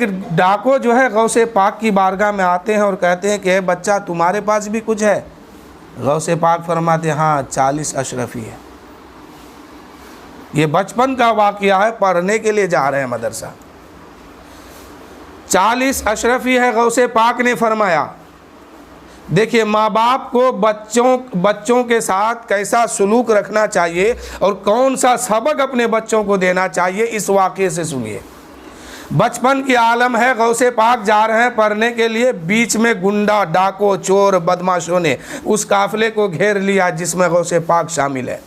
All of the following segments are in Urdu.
ایک ڈاکو جو ہے غوث پاک کی بارگاہ میں آتے ہیں اور کہتے ہیں کہ اے بچہ تمہارے پاس بھی کچھ ہے؟ غوث پاک فرماتے ہیں ہاں 40 اشرفی ہے۔ یہ بچپن کا واقعہ ہے، پڑھنے کے لیے جا رہے ہیں مدرسہ۔ 40 اشرفی ہے۔ غوث پاک نے فرمایا دیکھیے ماں باپ کو بچوں کے ساتھ کیسا سلوک رکھنا چاہیے اور کون سا سبق اپنے بچوں کو دینا چاہیے، اس واقعے سے سنیے۔ بچپن کی عالم ہے، غوث پاک جا رہے ہیں پڑھنے کے لیے، بیچ میں گنڈا، ڈاکو، چور، بدماشوں نے اس قافلے کو گھیر لیا جس میں غوث پاک شامل ہے۔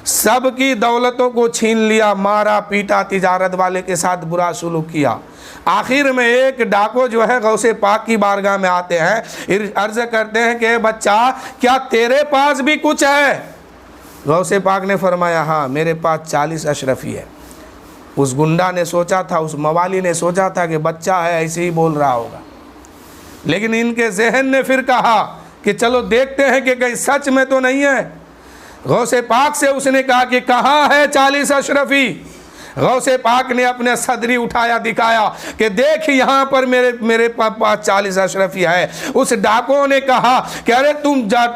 سب کی دولتوں کو چھین لیا، مارا پیٹا، تجارت والے کے ساتھ برا سلوک کیا۔ آخر میں ایک ڈاکو جو ہے غوث پاک کی بارگاہ میں آتے ہیں، عرض کرتے ہیں کہ بچہ کیا تیرے پاس بھی کچھ ہے؟ غوث پاک نے فرمایا ہاں میرے پاس 40 اشرفی ہے۔ اس گنڈا نے سوچا تھا، اس موالی نے سوچا تھا کہ بچہ ہے ایسے ہی بول رہا ہوگا، لیکن ان کے ذہن نے پھر کہا کہ چلو دیکھتے ہیں کہ کہیں سچ میں تو نہیں ہے۔ غوث پاک سے اس نے کہا کہ کہاں ہے 40 اشرفی؟ غوث پاک نے اپنے صدری اٹھایا، دکھایا کہ دیکھ یہاں پر میرے پاس 40 اشرفی ہے۔ اس ڈاکو نے کہا کہ ارے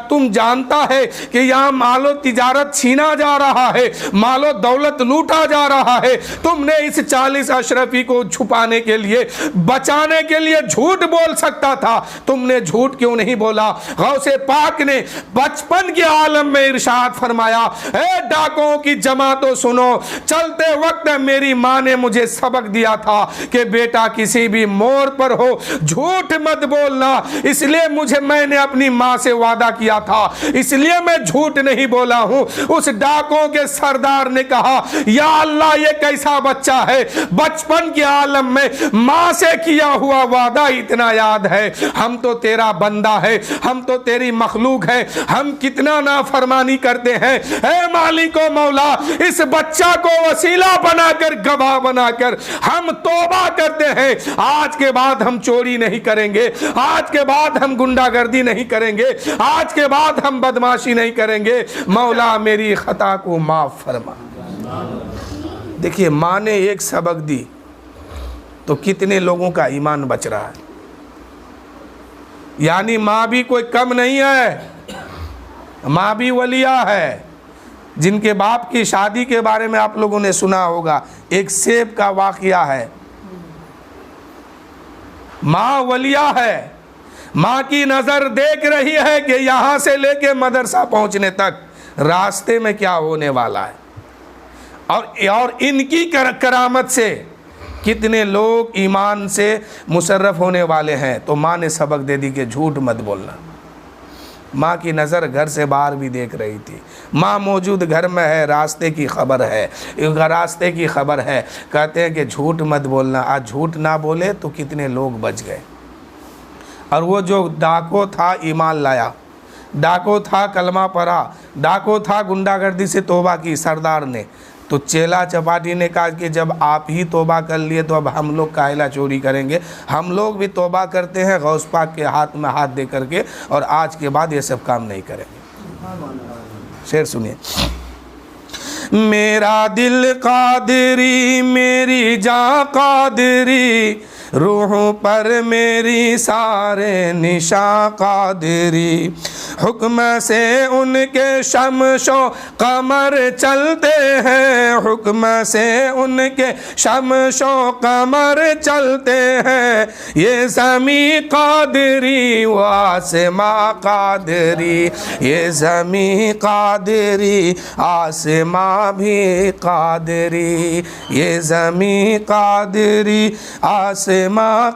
تم جانتا ہے کہ یہاں مال و تجارت چھینا جا رہا ہے، مال و دولت لوٹا جا رہا ہے، تم نے اس 40 اشرفی کو چھپانے کے لیے، بچانے کے لیے جھوٹ بول سکتا تھا، تم نے جھوٹ کیوں نہیں بولا؟ غوث پاک نے بچپن کے عالم میں ارشاد فرمایا اے ڈاکوں کی جماعتوں سنو، چلتے وقت میری ماں نے مجھے سبق دیا تھا کہ بیٹا کسی بھی موڑ پر ہو جھوٹ مت بولنا، اس لیے میں نے اپنی ماں سے وعدہ کیا تھا، اس لیے میں جھوٹ نہیں بولا ہوں۔ اس ڈاکوں کے سردار نے کہا یا اللہ یہ کیسا بچہ ہے، بچپن کے عالم میں ماں سے کیا ہوا وعدہ اتنا یاد ہے۔ ہم تو تیرا بندہ ہے، ہم تو تیری مخلوق ہے، ہم کتنا نافرمانی کرتے ہیں، اے مالک و مولا اس بچہ کو وسیلہ بنا کر، گواہ بنا کر ہم توبہ کرتے ہیں، آج کے بعد ہم چوری نہیں کریں گے، آج کے بعد ہم گنڈا گردی نہیں کریں گے، آج کے بعد ہم بدماشی نہیں کریں گے، مولا میری خطا کو معاف فرما۔ دیکھیے ماں نے ایک سبق دی تو کتنے لوگوں کا ایمان بچ رہا ہے۔ یعنی ماں بھی کوئی کم نہیں ہے، ماں بھی ولیہ ہے۔ جن کے باپ کی شادی کے بارے میں آپ لوگوں نے سنا ہوگا، ایک سیب کا واقعہ ہے، ماں ولیہ ہے، ماں کی نظر دیکھ رہی ہے کہ یہاں سے لے کے مدرسہ پہنچنے تک راستے میں کیا ہونے والا ہے، اور ان کی کرامت سے کتنے لوگ ایمان سے مشرف ہونے والے ہیں۔ تو ماں نے سبق دے دی کہ جھوٹ مت بولنا۔ ماں کی نظر گھر سے باہر بھی دیکھ رہی تھی، ماں موجود گھر میں ہے، راستے کی خبر ہے، راستے کی خبر ہے، کہتے ہیں کہ جھوٹ مت بولنا۔ آج جھوٹ نہ بولے تو کتنے لوگ بچ گئے۔ اور وہ جو ڈاکو تھا ایمان لایا، ڈاکو تھا کلمہ پڑھا، ڈاکو تھا گنڈا گردی سے توبہ کی سردار نے۔ تو چیلا چپاٹی نے کہا کہ جب آپ ہی توبہ کر لیے تو اب ہم لوگ کاہلا چوری کریں گے، ہم لوگ بھی توبہ کرتے ہیں غوث پاک کے ہاتھ میں ہاتھ دے کر کے، اور آج کے بعد یہ سب کام نہیں کریں گے۔ شعر سنیے۔ میرا دل قادری میری جاں قادری، روح پر میری سارے نشاں قادری، حکم سے ان کے شمس و قمر چلتے ہیں، حکم سے ان کے شمس و قمر چلتے ہیں، یہ زمین قادری و آسماں قادری، یہ زمین قادری آسماں بھی قادری، یہ زمین قادری آسماں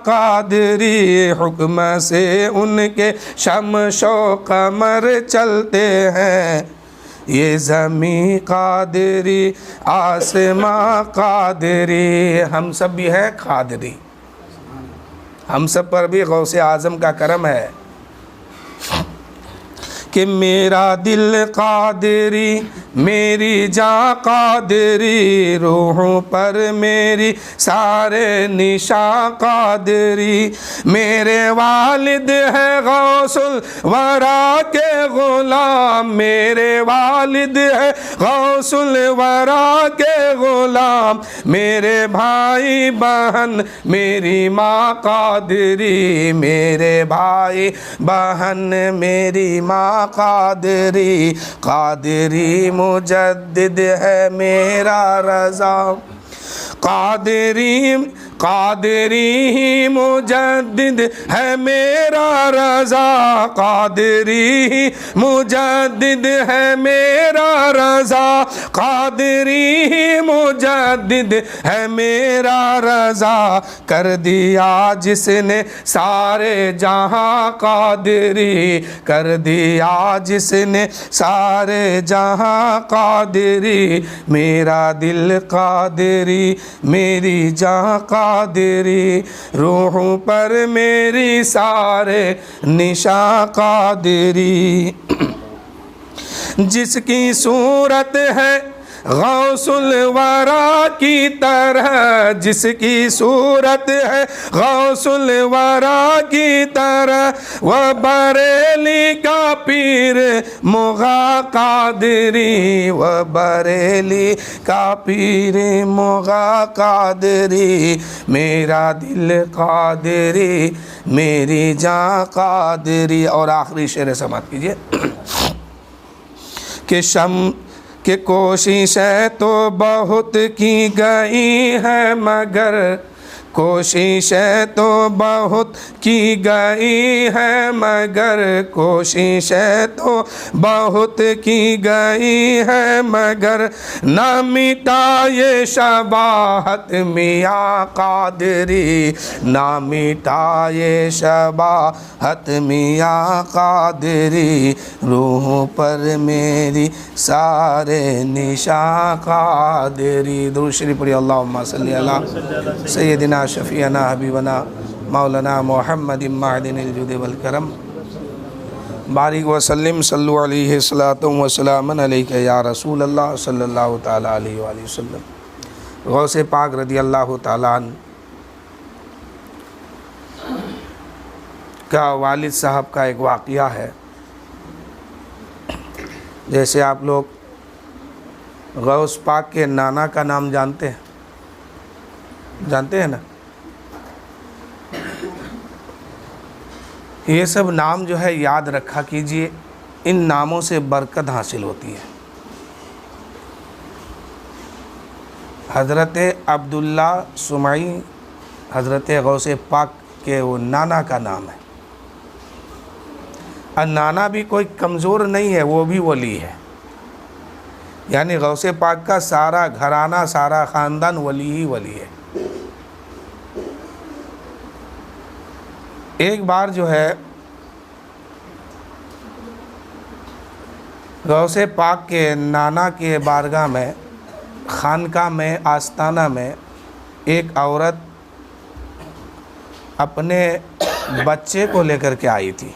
قادری، حکم سے ان کے شمس و قمر چلتے ہیں، یہ زمین قادری آسماں قادری۔ ہم سب بھی ہے قادری، ہم سب پر بھی غوث اعظم کا کرم ہے کہ میرا دل قادری میری جاں قادری، روحوں پر میری سارے نشاں قادری، میرے والد ہے غوث الورا کے غلام، میرے والد ہے غوث الورا کے غلام، میرے بھائی بہن میری ماں قادری، میرے بھائی بہن میری ماں قادری، قادری مجدد ہے میرا رضا، قادری قادری مجدد ہے میرا رضا، قادری مجدد ہے میرا رضا، قادری مجدد ہے میرا رضا، کر دیا جس نے سارے جہاں قادری، کر دیا جس نے سارے جہاں قادری، میرا دل قادری میری جاں قادری، روحوں پر میری سارے نشاں قادری، جس کی صورت ہے غوث الورا کی طرح، جس کی صورت ہے غوث الورا کی طرح، وہ بریلی کا پیر مغا قادری، وہ بریلی کا پیر مغا قادری، میرا دل قادری میری جاں قادری۔ اور آخری شعر سماعت کیجئے کہ کوششیں تو بہت کی گئی ہے مگر، کوششیں تو بہت کی گئی ہے مگر، کوششیں تو بہت کی گئی ہے مگر، نہ مٹا یہ شباہت میاں قادری، نہ مٹا یہ شباہت میاں قادری، روح پر میری سارے نشاں قادری۔ درود شریف پڑھی، اللہم صلی علی سیدنا شفیعنا حبیبنا مولانا محمد معدن الجود والکرم، بارک وسلم صلو علیہ الصلاۃ والسلام علیک یا رسول اللہ صلی اللہ تعالیٰ علیہ وآلہ وسلم۔ غوث پاک رضی اللہ تعالیٰ عنہ کا والد صاحب کا ایک واقعہ ہے۔ جیسے آپ لوگ غوث پاک کے نانا کا نام جانتے ہیں نا، یہ سب نام جو ہے یاد رکھا کیجئے، ان ناموں سے برکت حاصل ہوتی ہے۔ حضرت عبداللہ سمعی حضرت غوث پاک کے وہ نانا کا نام ہے، اور نانا بھی کوئی کمزور نہیں ہے، وہ بھی ولی ہے، یعنی غوث پاک کا سارا گھرانہ سارا خاندان ولی ہی ولی ہے۔ ایک بار جو ہے غوث پاک کے نانا کے بارگاہ میں، خانقاہ میں، آستانہ میں ایک عورت اپنے بچے کو لے کر کے آئی تھی،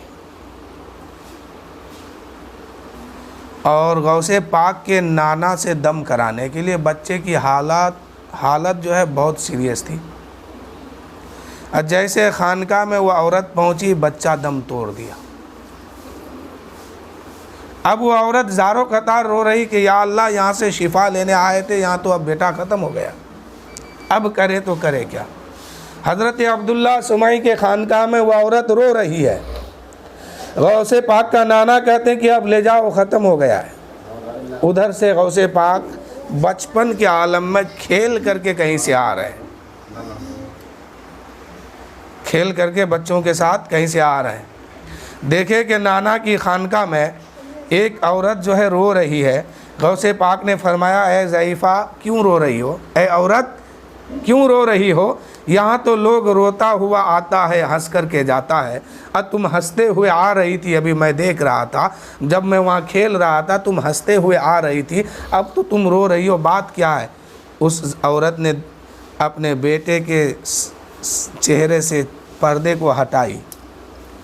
اور غوث پاک کے نانا سے دم کرانے کے لیے بچے کی حالت جو ہے بہت سیریس تھی۔ اور جیسے خانقاہ میں وہ عورت پہنچی، بچہ دم توڑ دیا۔ اب وہ عورت زاروں قطار رو رہی کہ یا اللہ، یہاں سے شفا لینے آئے تھے، یہاں تو اب بیٹا ختم ہو گیا، اب کرے تو کرے کیا۔ حضرت عبداللہ سمعی کے خانقاہ میں وہ عورت رو رہی ہے، غوث پاک کا نانا کہتے ہیں کہ اب لے جاؤ، ختم ہو گیا ہے۔ ادھر سے غوث پاک بچپن کے عالم میں کھیل کر کے کہیں سے آ رہے ہیں، کھیل کر کے بچوں کے ساتھ کہیں سے آ رہے ہیں۔ دیکھے کہ نانا کی خانقاہ میں ایک عورت جو ہے رو رہی ہے۔ غوث پاک نے فرمایا، اے ضعیفہ کیوں رو رہی ہو، اے عورت کیوں رو رہی ہو؟ یہاں تو لوگ روتا ہوا آتا ہے، ہنس کر کے جاتا ہے، اور تم ہنستے ہوئے آ رہی تھی، ابھی میں دیکھ رہا تھا، جب میں وہاں کھیل رہا تھا تم ہنستے ہوئے آ رہی تھی، اب تو تم رو رہی ہو، بات کیا ہے؟ اس عورت نے اپنے بیٹے کے چہرے سے پردے کو ہٹائی،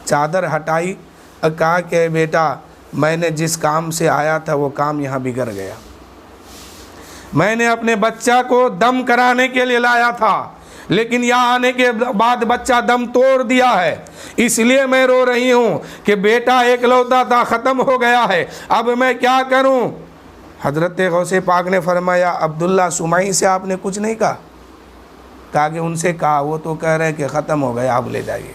چادر ہٹائی، اور کہا کہ بیٹا میں نے جس کام سے آیا تھا وہ کام یہاں بگڑ گیا. میں نے اپنے بچہ کو دم کرانے کے لیے لایا تھا, لیکن یہاں آنے کے بعد بچہ دم توڑ دیا ہے, اس لیے میں رو رہی ہوں کہ بیٹا ایک لوتا تھا, ختم ہو گیا ہے, اب میں کیا کروں. حضرت غوث پاک نے فرمایا عبداللہ سمعی سے آپ نے کچھ نہیں کہا؟ کہا کہ ان سے کہا, وہ تو کہہ رہے ہیں کہ ختم ہو گیا, آپ لے جائیے.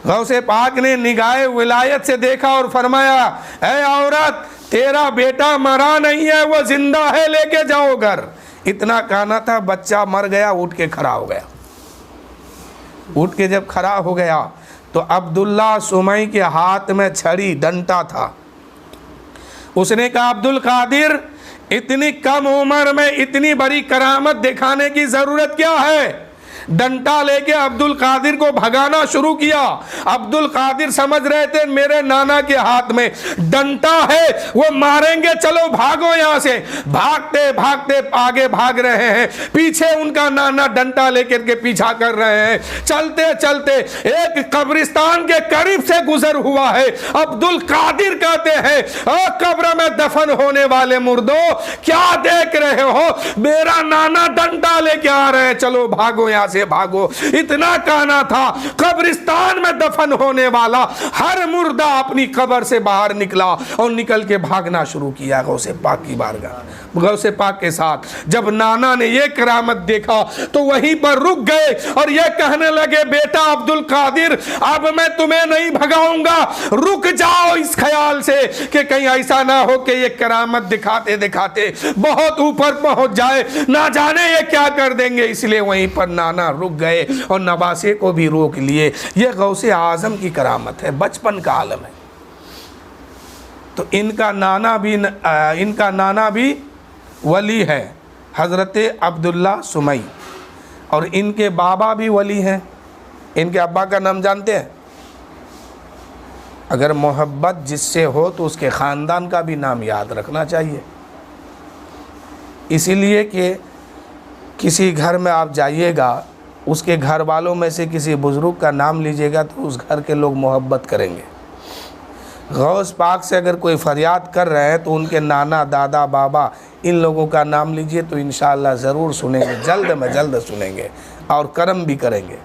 غوث پاک نے نگاہ ولایت سے دیکھا اور فرمایا اے عورت, تیرا بیٹا مرا نہیں ہے, وہ زندہ ہے, لے کے جاؤ گھر. اتنا کہنا تھا, بچہ مر گیا, اٹھ کے کھڑا ہو گیا. اٹھ کے جب کھڑا ہو گیا تو عبداللہ سمعی کے ہاتھ میں چھڑی ڈنٹا تھا. اس نے کہا عبد القادر, اتنی کم عمر میں اتنی بڑی کرامت دکھانے کی ضرورت کیا ہے؟ ڈنٹا لے کے عبد القادر کو بھگانا شروع کیا. عبد القادر سمجھ رہے تھے میرے نانا کے ہاتھ میں ڈنٹا ہے, وہ ماریں گے, چلو بھاگو یہاں سے. بھاگتے بھاگتے آگے بھاگ رہے ہیں, پیچھے ان کا نانا ڈنٹا لے کر کے پیچھا کر رہے ہیں. چلتے چلتے ایک قبرستان کے قریب سے گزر ہوا ہے. عبد القادر کہتے ہیں قبر میں دفن ہونے والے مردوں, کیا دیکھ رہے ہو؟ میرا نانا ڈنٹا لے کے آ رہے ہیں, چلو بھاگو یہاں سے, بھاگو. اتنا کہنا تھا, قبرستان میں دفن ہونے والا ہر مردہ اپنی قبر سے باہر نکلا اور نکل کے بھاگنا شروع کیا غوث پاک کی بارگاہ, غوث پاک کے ساتھ. جب نانا نے یہ کرامت دیکھا تو وہیں پر رک گئے اور یہ کہنے لگے بیٹا عبد القادر, اب میں تمہیں نہیں بھگاؤں گا, رک جاؤ اس خیال سے کہ کہیں ایسا نہ ہو کہ یہ کرامت دکھاتے دکھاتے بہت اوپر پہنچ جائے, نہ جانے یہ کیا کر دیں گے. اس لیے وہیں پر نانا رک گئے اور نواسے کو بھی روک لیے. یہ غوث اعظم کی کرامت ہے, بچپن کا عالم ہے. تو ان کا نانا بھی ولی ہے, حضرت عبداللہ سمعی, اور ان کے بابا بھی ولی ہیں. ان کے ابا کا نام جانتے ہیں؟ اگر محبت جس سے ہو تو اس کے خاندان کا بھی نام یاد رکھنا چاہیے. اسی لیے کہ کسی گھر میں آپ جائیے گا, اس کے گھر والوں میں سے کسی بزرگ کا نام لیجئے گا تو اس گھر کے لوگ محبت کریں گے. غوث پاک سے اگر کوئی فریاد کر رہے ہیں تو ان کے نانا, دادا, بابا, ان لوگوں کا نام لیجئے تو انشاءاللہ ضرور سنیں گے, جلد میں جلد سنیں گے اور کرم بھی کریں گے.